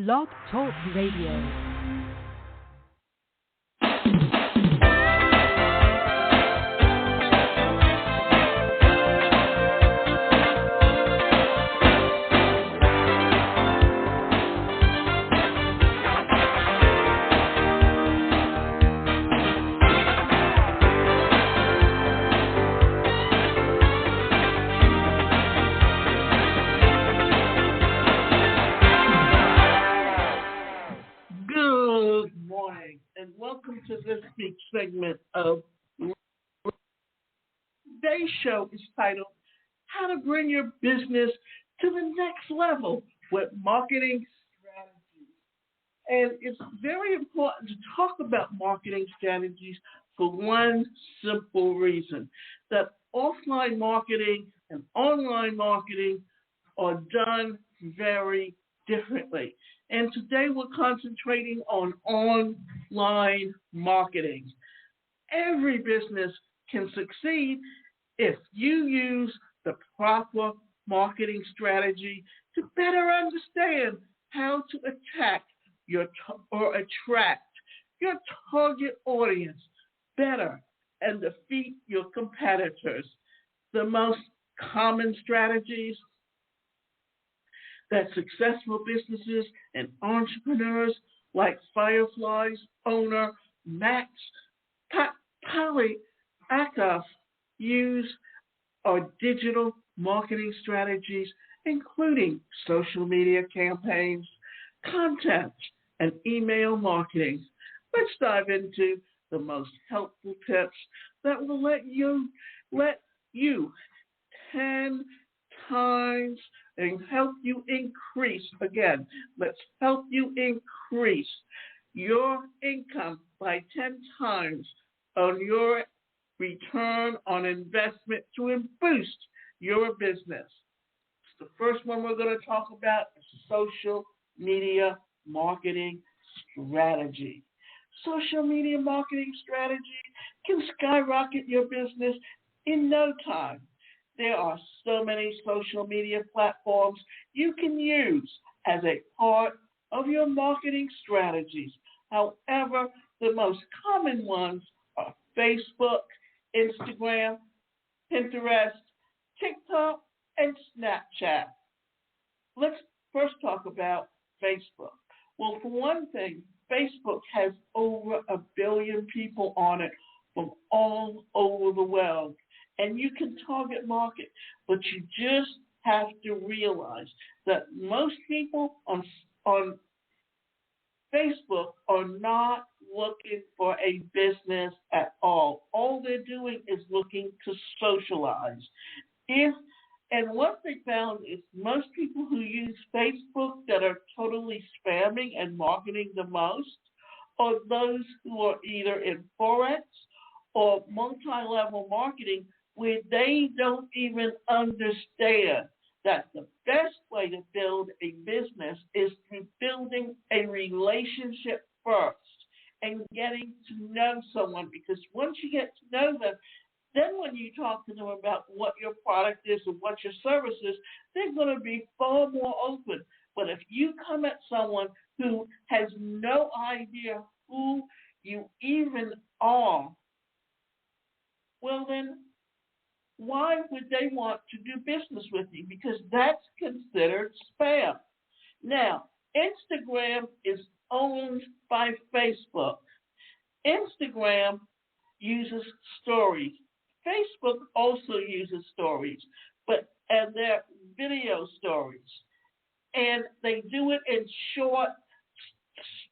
Blog Talk Radio. Welcome to this week's segment of today's show is titled How to Bring Your Business to the Next Level with Marketing Strategies. And it's very important to talk about marketing strategies for one simple reason, that offline marketing and online marketing are done very differently. And today we're concentrating on online marketing. Every business can succeed if you use the proper marketing strategy to better understand how to attract your target audience better and defeat your competitors. The most common strategies that successful businesses and entrepreneurs like Firefly's owner Max Polyak use are digital marketing strategies, including social media campaigns, content, and email marketing. Let's dive into the most helpful tips that will let you 10 times and help you increase, again, let's help you increase your income by 10 times on your return on investment to boost your business. The first one we're going to talk about is social media marketing strategy. Social media marketing strategy can skyrocket your business in no time. There are so many social media platforms you can use as a part of your marketing strategies. However, the most common ones are Facebook, Instagram, Pinterest, TikTok, and Snapchat. Let's first talk about Facebook. Well, for one thing, Facebook has over 1 billion people on it from all over the world. And you can target market, but you just have to realize that most people on Facebook are not looking for a business at all. All they're doing is looking to socialize. And what they found is most people who use Facebook that are totally spamming and marketing the most are those who are either in Forex or multi-level marketing, where they don't even understand that the best way to build a business is through building a relationship first and getting to know someone. Because once you get to know them, then when you talk to them about what your product is and what your service is, they're going to be far more open. But if you come at someone who has no idea who you even are, well then, why would they want to do business with you? Because that's considered spam. Now, Instagram is owned by Facebook. Instagram uses stories. Facebook also uses stories, and they're video stories. And they do it in short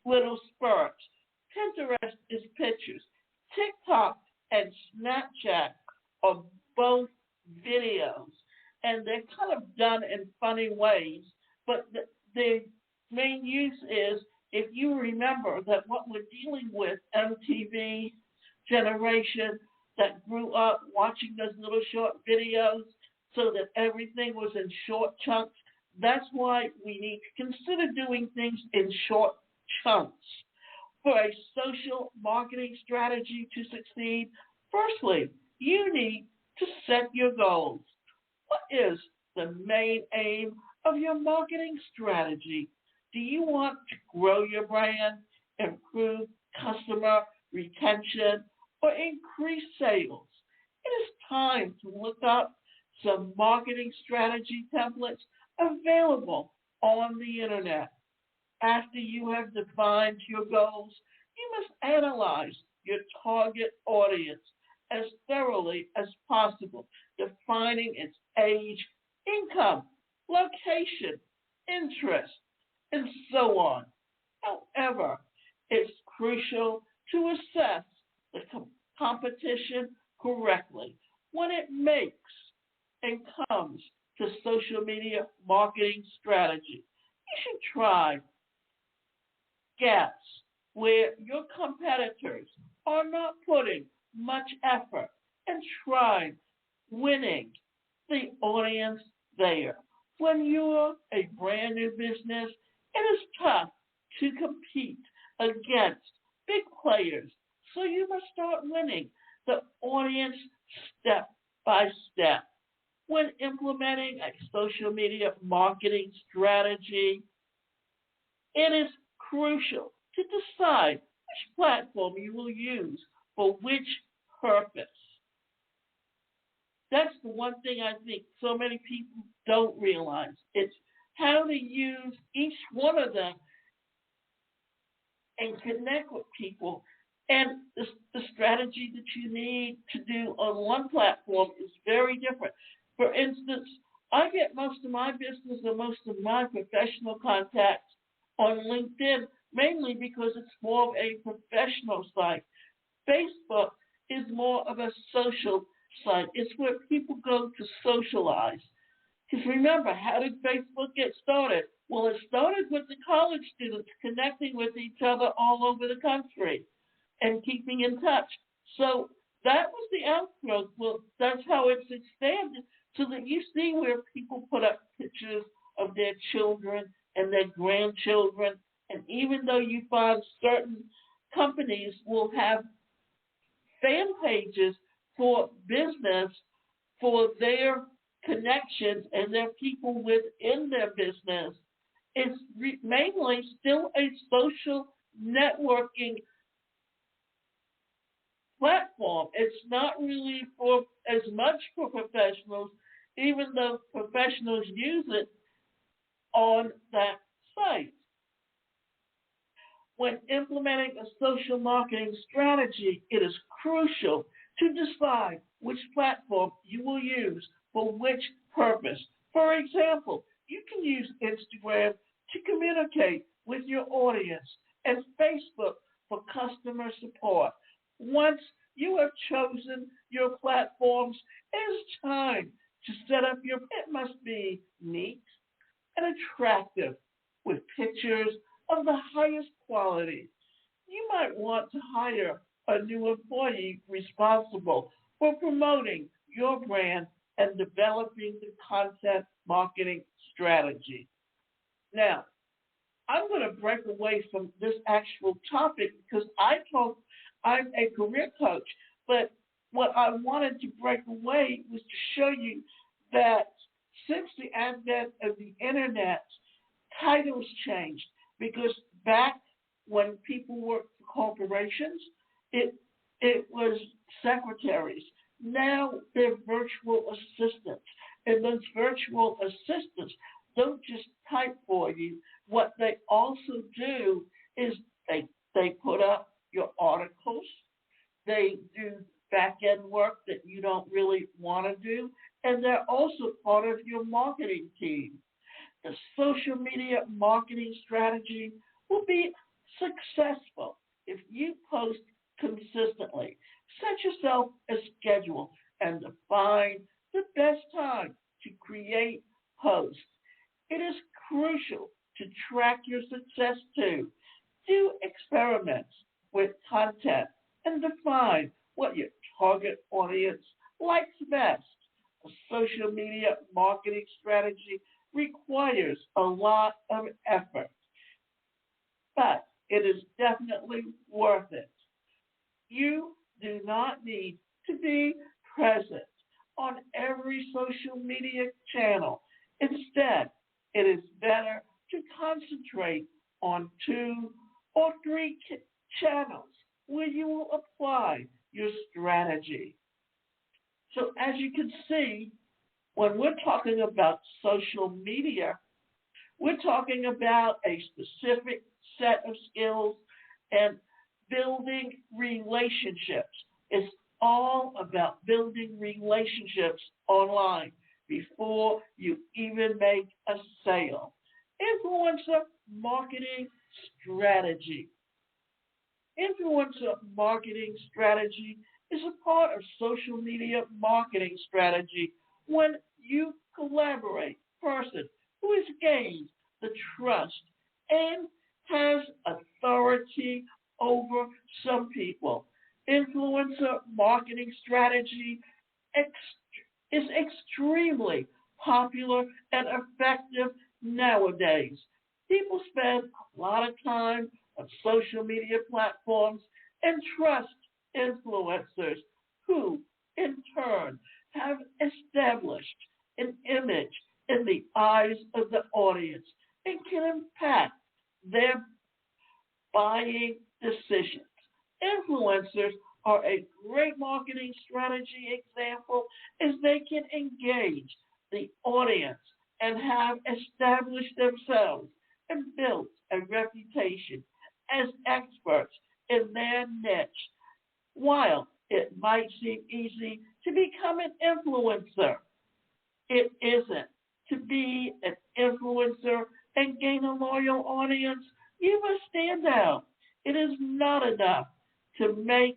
little spurts. Pinterest is pictures. TikTok and Snapchat are both videos, and they're kind of done in funny ways, but the main use is, if you remember that what we're dealing with, MTV generation that grew up watching those little short videos so that everything was in short chunks, that's why we need to consider doing things in short chunks. For a social marketing strategy to succeed, firstly, you need to set your goals. What is the main aim of your marketing strategy? Do you want to grow your brand, improve customer retention, or increase sales? It is time to look up some marketing strategy templates available on the internet. After you have defined your goals, you must analyze your target audience as thoroughly as possible, defining its age, income, location, interest, and so on. However, it's crucial to assess the competition correctly when it makes and comes to social media marketing strategy. You should try gaps where your competitors are not putting much effort and try winning the audience there. When you're a brand new business, it is tough to compete against big players. So you must start winning the audience step by step. When implementing a social media marketing strategy, it is crucial to decide which platform you will use for which purpose. That's the one thing I think so many people don't realize. It's how to use each one of them and connect with people. And the strategy that you need to do on one platform is very different. For instance, I get most of my business and most of my professional contacts on LinkedIn, mainly because it's more of a professional site. Facebook is more of a social site. It's where people go to socialize. Because remember, how did Facebook get started? Well, it started with the college students connecting with each other all over the country and keeping in touch. So that was the outgrowth. Well, that's how it's expanded, so that you see where people put up pictures of their children and their grandchildren. And even though you find certain companies will have fan pages for business, for their connections and their people within their business, it's mainly still a social networking platform. It's not really for as much for professionals, even though professionals use it on that site. When implementing a social marketing strategy, it is crucial to decide which platform you will use for which purpose. For example, you can use Instagram to communicate with your audience and Facebook for customer support. Once you have chosen your platforms, it is time to set up your, it must be neat and attractive with pictures of the highest quality. You might want to hire a new employee responsible for promoting your brand and developing the content marketing strategy. Now, I'm going to break away from this actual topic because I'm a career coach, but what I wanted to break away was to show you that since the advent of the internet, titles changed, because back when people worked for corporations, it was secretaries. Now they're virtual assistants, and those virtual assistants don't just type for you. What they also do is they put up your articles. They do back-end work that you don't really want to do, and they're also part of your marketing team. The social media marketing strategy will be successful if you post consistently. Set yourself a schedule and define the best time to create posts. It is crucial to track your success too. Do experiments with content and define what your target audience likes best. A social media marketing strategy requires a lot of effort, but it is definitely worth it. You do not need to be present on every social media channel. Instead, it is better to concentrate on 2 or 3 channels where you will apply your strategy. So as you can see, when we're talking about social media, we're talking about a specific set of skills and building relationships. It's all about building relationships online before you even make a sale. Influencer marketing strategy. Influencer marketing strategy is a part of social media marketing strategy when you collaborate with a person who has gained the trust and has authority over some people. Influencer marketing strategy is extremely popular and effective nowadays. People spend a lot of time on social media platforms and trust influencers who, in turn, have established an image in the eyes of the audience and can impact their buying decisions. Influencers are a great marketing strategy example as they can engage the audience and have established themselves and built a reputation as experts in their niche. While it might seem easy to become an influencer, it isn't. To be an influencer and gain a loyal audience, you must stand out. It is not enough to make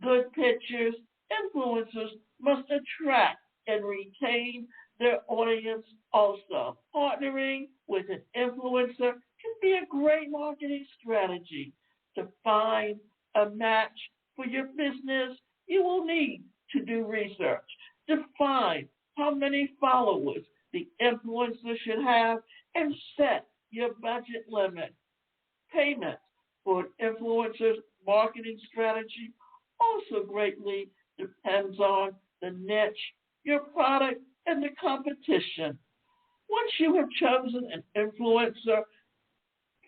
good pictures. Influencers must attract and retain their audience also. Partnering with an influencer can be a great marketing strategy. To find a match for your business, you will need to do research. Define how many followers the influencer should have and set your budget limit. Payment for an influencer's marketing strategy also greatly depends on the niche, your product, and the competition. Once you have chosen an influencer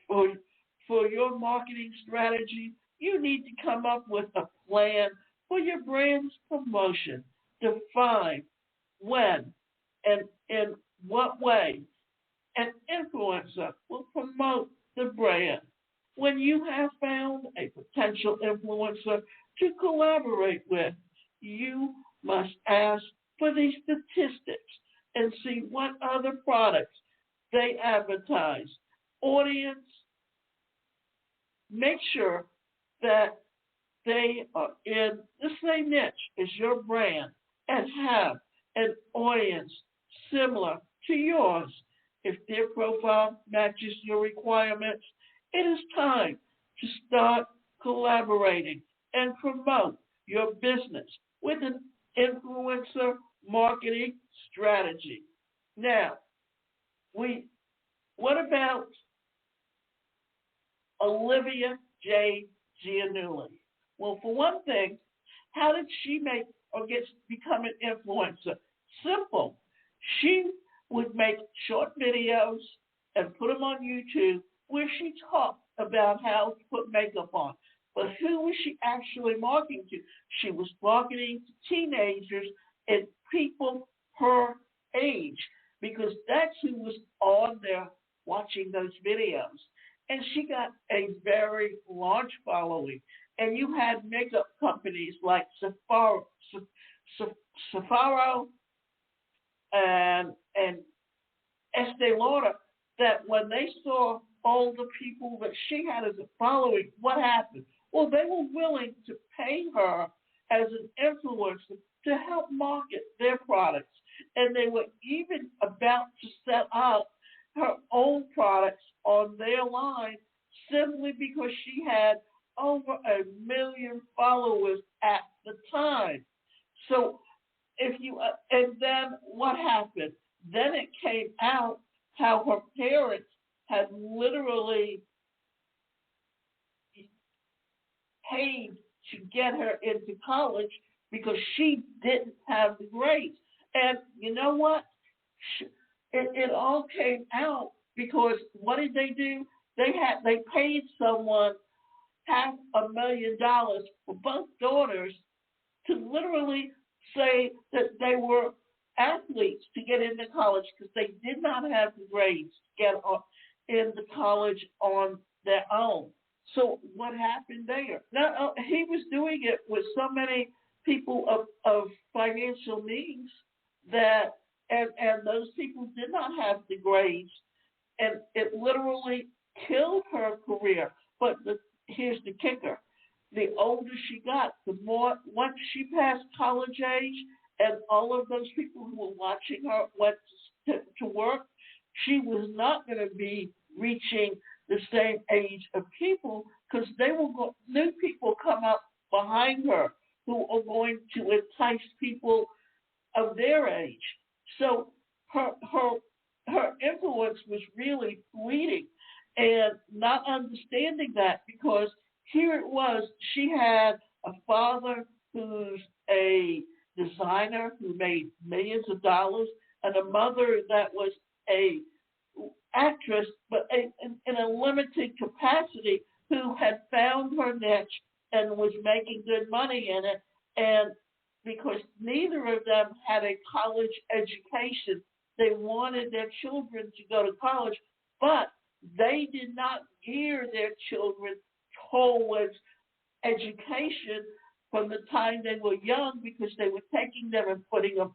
for your marketing strategy, you need to come up with a plan for your brand's promotion. Define when and in what way an influencer will promote the brand. When you have found a potential influencer to collaborate with, you must ask for these statistics and see what other products they advertise. Audience, make sure that they are in the same niche as your brand and have an audience similar to yours. If their profile matches your requirements, it is time to start collaborating and promote your business with an influencer marketing strategy. Now, what about Olivia J. Giannulli? Well, for one thing, how did she become an influencer? Simple. She would make short videos and put them on YouTube where she talked about how to put makeup on. But who was she actually marketing to? She was marketing to teenagers and people her age because that's who was on there watching those videos. And she got a very large following. And you had makeup companies like Sephora and Estee Lauder that when they saw all the people that she had as a following, what happened? Well, they were willing to pay her as an influencer to help market their products. And they were even about to set up her own products on their line simply because she had over 1 million followers at the time. So and then what happened? Then it came out how her parents had literally paid to get her into college because she didn't have the grades. And you know what? It all came out because what did they do? They paid someone $500,000 for both daughters to literally say that they were athletes to get into college because they did not have the grades to get into college on their own. So what happened there? Now, he was doing it with so many people of financial means that, and those people did not have the grades, and it literally killed her career. But here's the kicker. The older she got, the more, once she passed college age and all of those people who were watching her went to work, she was not going to be reaching the same age of people because new people come up behind her who are going to entice people of their age. So her influence was really fleeting, and not understanding that, because here it was, she had a father who's a designer who made millions of dollars, and a mother that was a actress, but in a limited capacity, who had found her niche and was making good money in it. And because neither of them had a college education, they wanted their children to go to college, but they did not gear their children towards education from the time they were young, because they were taking them and putting them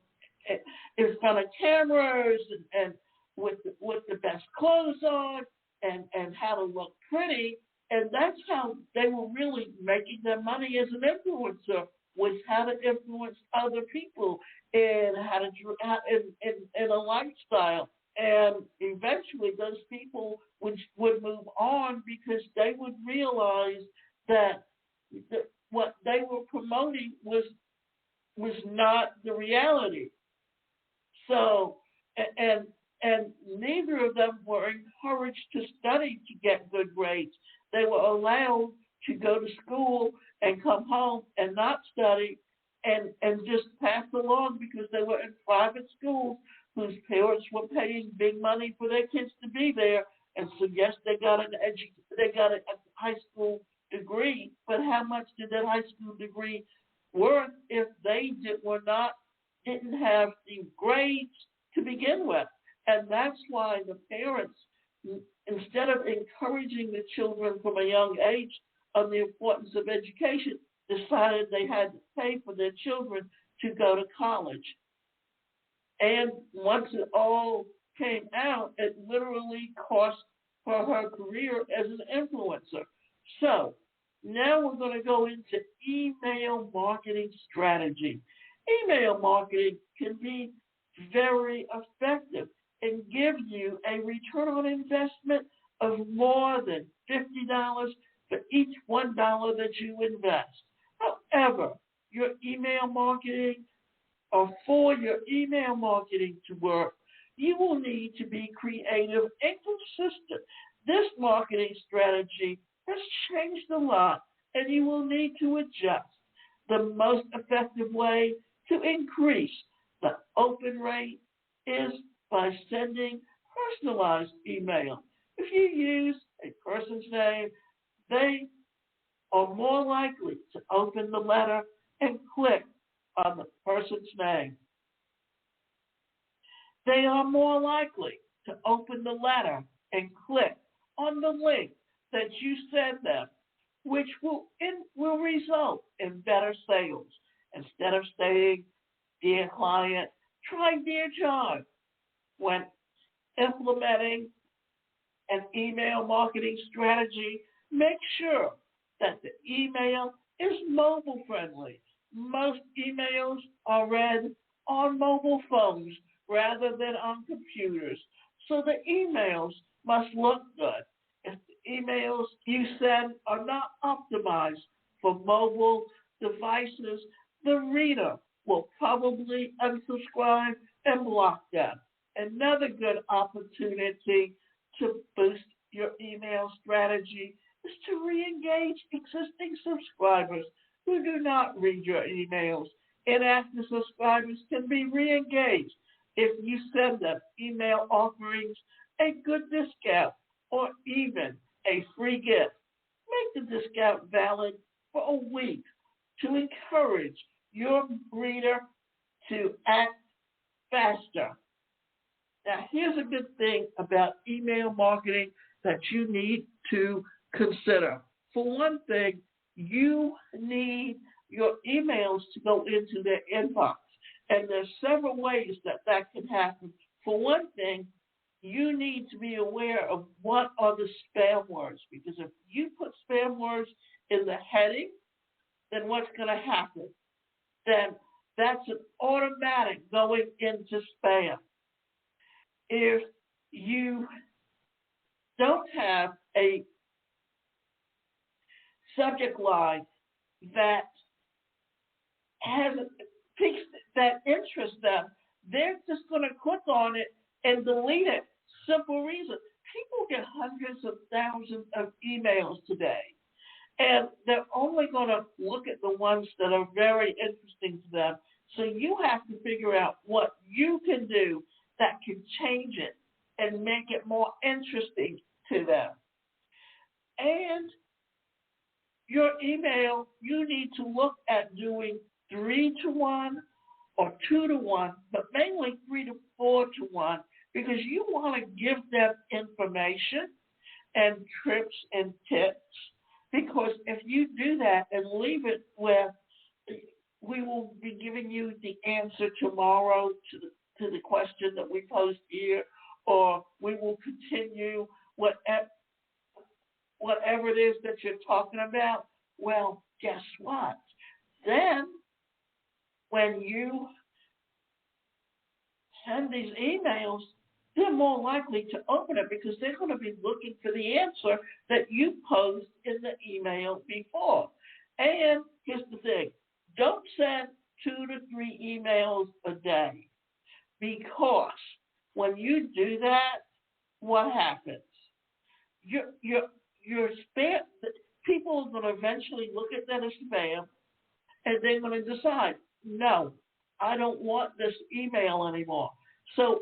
in front of cameras and with the best clothes on and how to look pretty. And that's how they were really making their money as an influencer, was how to influence other people and how to in a lifestyle. And eventually those people would move on, because they would realize that what they were promoting was not the reality. So, and neither of them were encouraged to study to get good grades. They were allowed to go to school and come home and not study and just pass along, because they were in private schools whose parents were paying big money for their kids to be there. And so, yes, they got a high school degree, but how much did that high school degree worth if they didn't have the grades to begin with? And that's why the parents, instead of encouraging the children from a young age on the importance of education, decided they had to pay for their children to go to college. And once it all came out, it literally cost her career as an influencer. So now we're going to go into email marketing strategy. Email marketing can be very effective and give you a return on investment of more than $50 for each $1 that you invest. However, your email marketing, or for your email marketing to work, you will need to be creative and consistent. This marketing strategy has changed a lot, and you will need to adjust. The most effective way to increase the open rate is by sending personalized email. If you use a person's name, they are more likely to open the letter and click on the person's name. They are more likely to open the letter and click on the link that you send them, which will result in better sales. Instead of saying, "Dear client, try Dear John." When implementing an email marketing strategy, make sure that the email is mobile friendly. Most emails are read on mobile phones rather than on computers, so the emails must look good. If the emails you send are not optimized for mobile devices, the reader will probably unsubscribe and block them. Another good opportunity to boost your email strategy is to re-engage existing subscribers who do not read your emails. Inactive subscribers can be re-engaged if you send them email offerings a good discount or even a free gift. Make the discount valid for a week to encourage your reader to act faster. Now, here's a good thing about email marketing that you need to consider. For one thing, you need your emails to go into their inbox. And there's several ways that that can happen. For one thing, you need to be aware of what are the spam words. Because if you put spam words in the heading, then what's going to happen? Then that's an automatic going into spam. If you don't have a subject line that piques that interests them, they're just going to click on it and delete it. Simple reason. People get hundreds of thousands of emails today, and they're only going to look at the ones that are very interesting to them. So you have to figure out what you can do that can change it and make it more interesting to them. And your email, you need to look at doing 3-to-1 or 2-to-1, but mainly 3 to 4-to-1, because you want to give them information and trips and tips. Because if you do that and leave it with, we will be giving you the answer tomorrow to the question that we post here, or we will continue whatever it is that you're talking about, well, guess what? Then when you send these emails, they're more likely to open it because they're going to be looking for the answer that you posed in the email before. And here's the thing. Don't send 2 to 3 emails a day, because when you do that, what happens? Your spam, people are going to eventually look at that as spam, and they're going to decide, no, I don't want this email anymore. So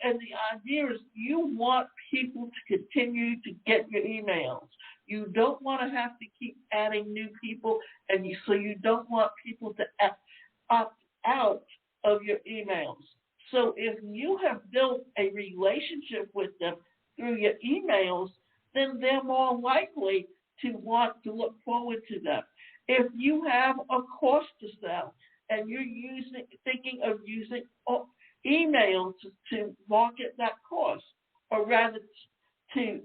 and the idea is you want people to continue to get your emails. You don't want to have to keep adding new people, and so you don't want people to opt out of your emails. So if you have built a relationship with them through your emails, then they're more likely to want to look forward to them. If you have a course to sell and you're thinking of using email to market that course, or rather to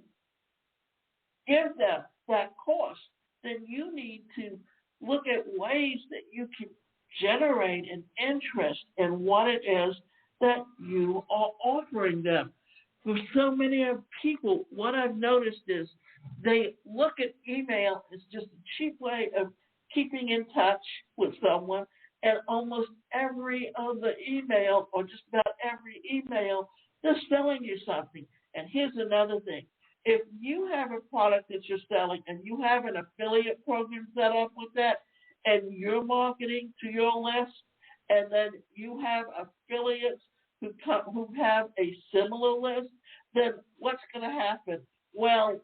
give them that course, then you need to look at ways that you can generate an interest in what it is that you are offering them. For so many people, what I've noticed is they look at email as just a cheap way of keeping in touch with someone, and almost every other email, or just about every email, they're selling you something. And here's another thing. If you have a product that you're selling and you have an affiliate program set up with that, and you're marketing to your list, and then you have affiliates who have a similar list, then what's going to happen? Well,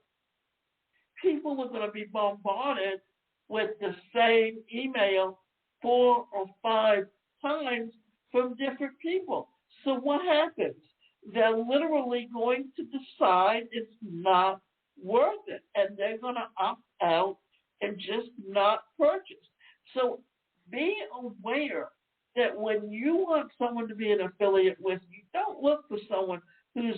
people are going to be bombarded with the same email 4 or 5 times from different people. So what happens? They're literally going to decide it's not worth it, and they're going to opt out and just not purchase. So be aware that when you want someone to be an affiliate with, you don't look for someone who's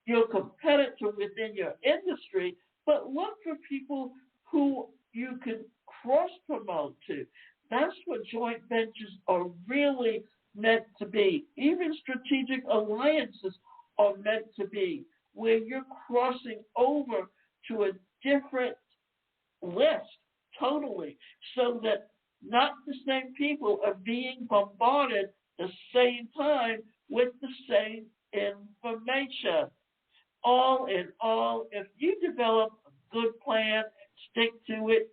your competitor within your industry, but look for people who you can cross-promote to. That's what joint ventures are really meant to be. Even strategic alliances are meant to be, where you're crossing over to a different list totally, so that not the same people are being bombarded the same time with the same information. All in all, if you develop a good plan, stick to it,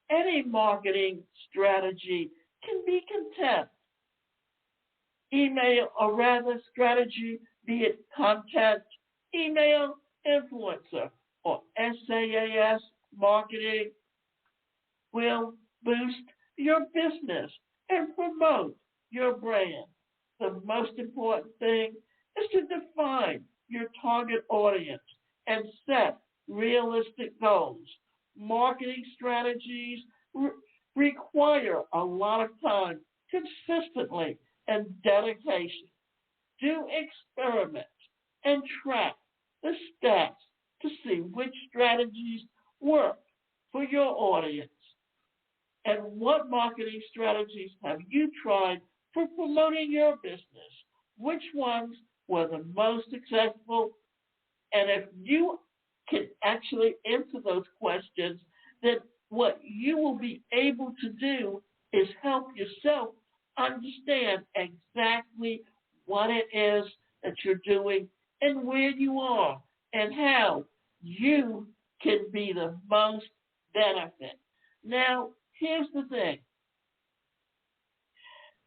any marketing strategy can be content. Email, or rather strategy, be it content, email influencer or SaaS marketing will boost your business and promote your brand. The most important thing is to define your target audience and set realistic goals. Marketing strategies require a lot of time, consistently, and dedication. Do experiments and track the stats to see which strategies work for your audience. And what marketing strategies have you tried for promoting your business? Which ones were the most successful? And if you can actually answer those questions, then what you will be able to do is help yourself understand exactly what it is that you're doing and where you are and how you can be the most benefit. Now, here's the thing.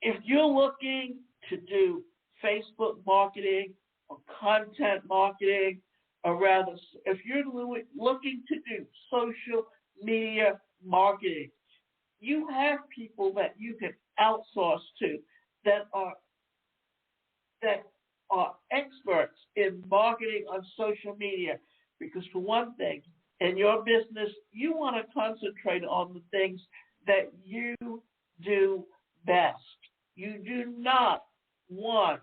If you're looking to do Facebook marketing or content marketing, or rather, if you're looking to do social media marketing, you have people that you can outsource to that are experts in marketing on social media. Because for one thing, in your business, you want to concentrate on the things that you do best. You do not want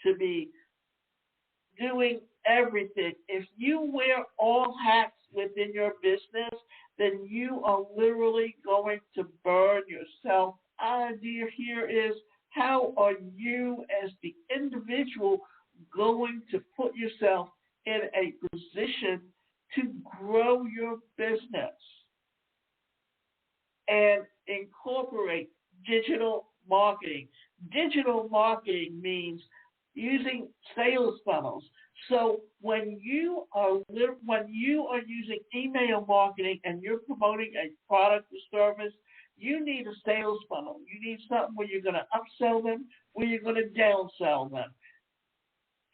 to be doing everything. If you wear all hats within your business, then you are literally going to burn yourself. Idea here is, how are you as the individual going to put yourself in a position to grow your business and incorporate digital marketing? Digital marketing means using sales funnels. So when you are using email marketing and you're promoting a product or service, you need a sales funnel. You need something where you're going to upsell them, where you're going to downsell them.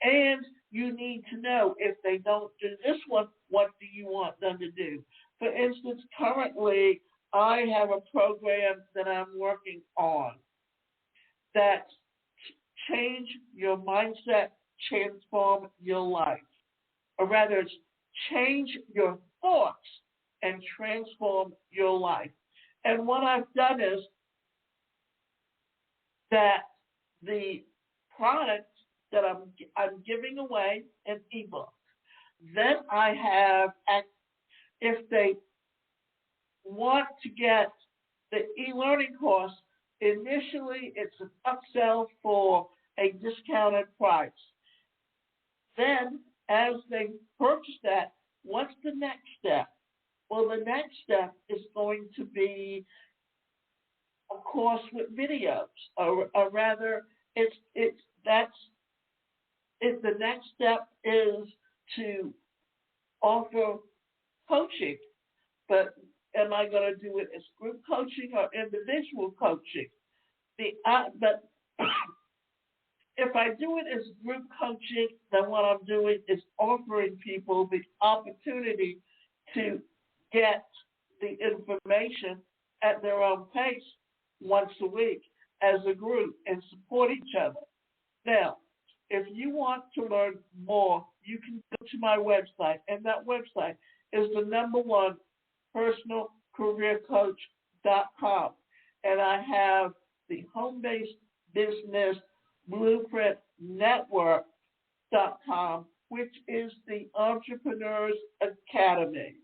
And you need to know, if they don't do this one, what do you want them to do? For instance, currently I have a program that I'm working on that change your mindset, transform your life. Or rather, it's change your thoughts and transform your life. And what I've done is that the product that I'm giving away an ebook. Then I have, if they want to get the e-learning course, initially it's an upsell for a discounted price. Then, as they purchase that, what's the next step? Well, the next step is going to be a course with videos, or rather, the next step is to offer coaching. But am I going to do it as group coaching or individual coaching? But if I do it as group coaching, then what I'm doing is offering people the opportunity to get the information at their own pace once a week as a group and support each other. Now, if you want to learn more, you can go to my website, and that website is the #1 personalcareercoach.com. And I have the home-based business blueprint network.com, which is the Entrepreneurs Academy.